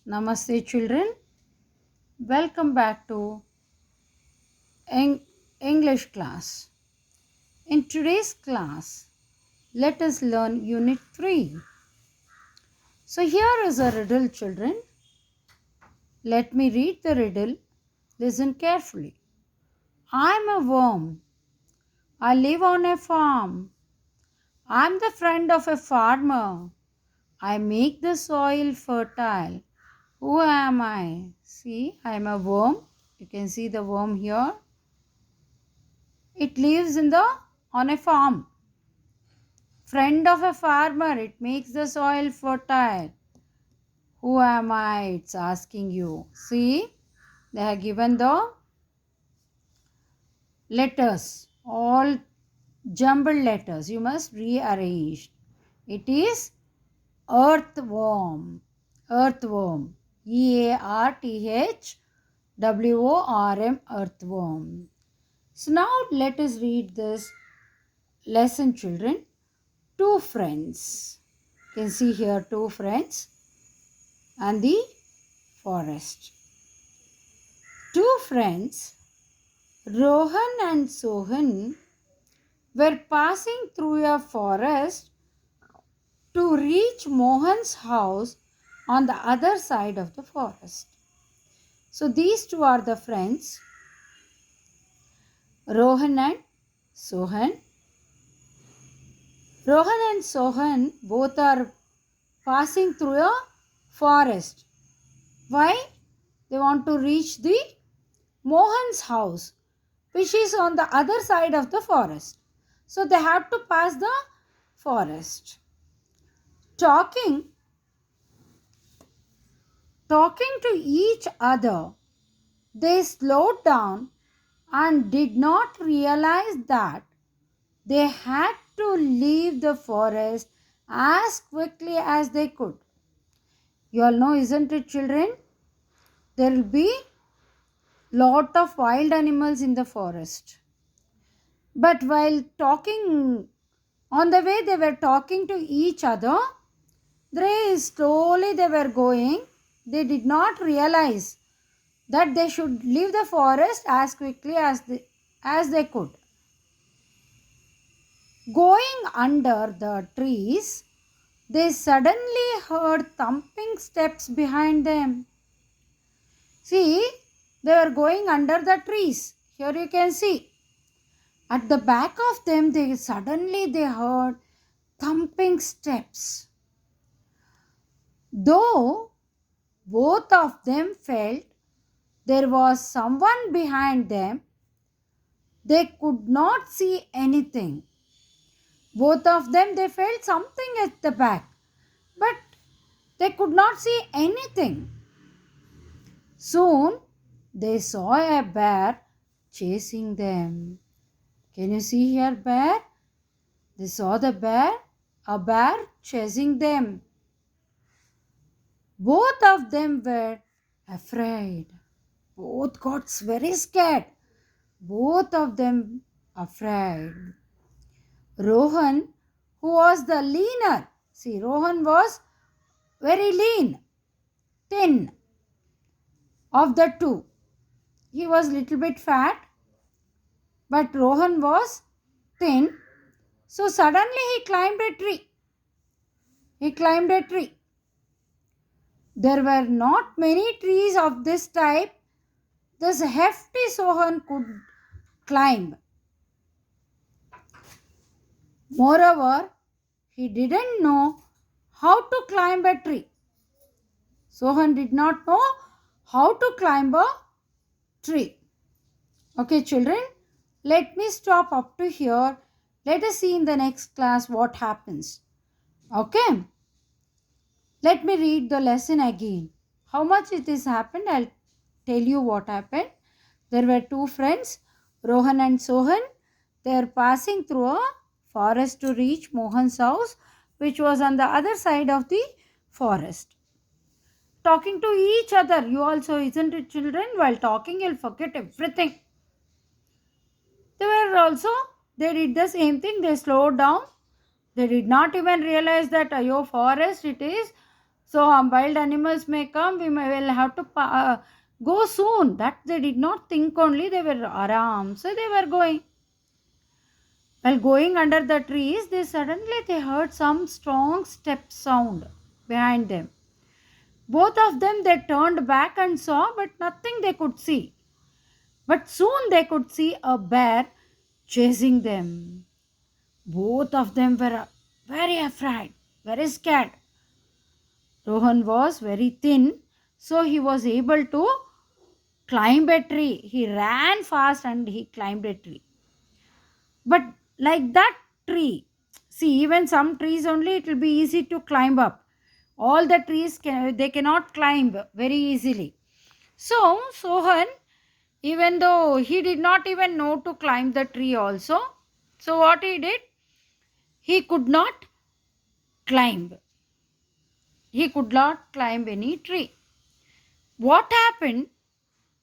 Namaste, children. Welcome back to English class. In today's class, let us learn Unit 3. So, here is a riddle, children. Let me read the riddle. Listen carefully. I am a worm. I live on a farm. I am the friend of a farmer. I make the soil fertile. Who am I? See, I am a worm. You can see the worm here. It lives on a farm. Friend of a farmer, it makes the soil fertile. Who am I? It's asking you. See, they have given the letters, all jumbled letters. You must rearrange. It is earthworm. Earthworm. EARTHWORM. Earthworm. So now let us read this lesson, children. Two friends. You can see here two friends and the forest. Two friends, Rohan and Sohan, were passing through a forest to reach Mohan's house on the other side of the forest. So these two are the friends, Rohan and Sohan. Rohan and Sohan both are passing through a forest. Why? They want to reach the Mohan's house, which is on the other side of the forest. So they have to pass the forest. Talking to each other, they slowed down and did not realize that they had to leave the forest as quickly as they could. You all know, isn't it, children? There will be lot of wild animals in the forest. But while talking, on the way they were talking to each other, slowly they were going. They did not realize that they should leave the forest as quickly as they could. Going under the trees, they suddenly heard thumping steps behind them. See, they were going under the trees. Here you can see. At the back of them, they heard thumping steps. Though both of them felt there was someone behind them, they could not see anything. Both of them, they felt something at the back, but they could not see anything. Soon, they saw a bear chasing them. Can you see here, bear? They saw a bear chasing them. Both of them were afraid. Both got very scared. Both of them afraid. Rohan, who was the leaner. See, Rohan was very lean, thin of the two. He was little bit fat, but Rohan was thin. So suddenly he climbed a tree. There were not many trees of this type this hefty Sohan could climb. Moreover, he didn't know how to climb a tree. Sohan did not know how to climb a tree. Okay, children, let me stop up to here. Let us see in the next class what happens. Okay, let me read the lesson again. How much it has happened, I'll tell you what happened. There were two friends, Rohan and Sohan. They are passing through a forest to reach Mohan's house, which was on the other side of the forest. Talking to each other, you also, isn't it, children? While talking, you'll forget everything. They did the same thing. They slowed down. They did not even realize that, forest it is. So wild animals may come, we will have to go soon. That they did not think only, they were aram. So they were going. While going under the trees, they heard some strong step sound behind them. Both of them they turned back and saw, but nothing they could see. But soon they could see a bear chasing them. Both of them were very afraid, very scared. Rohan was very thin, so he was able to climb a tree. He ran fast and he climbed a tree. But like that tree, see, even some trees only it will be easy to climb up. All the trees they cannot climb very easily. So Sohan, even though he did not even know to climb the tree also, so what he did, he could not climb. He could not climb any tree. What happened?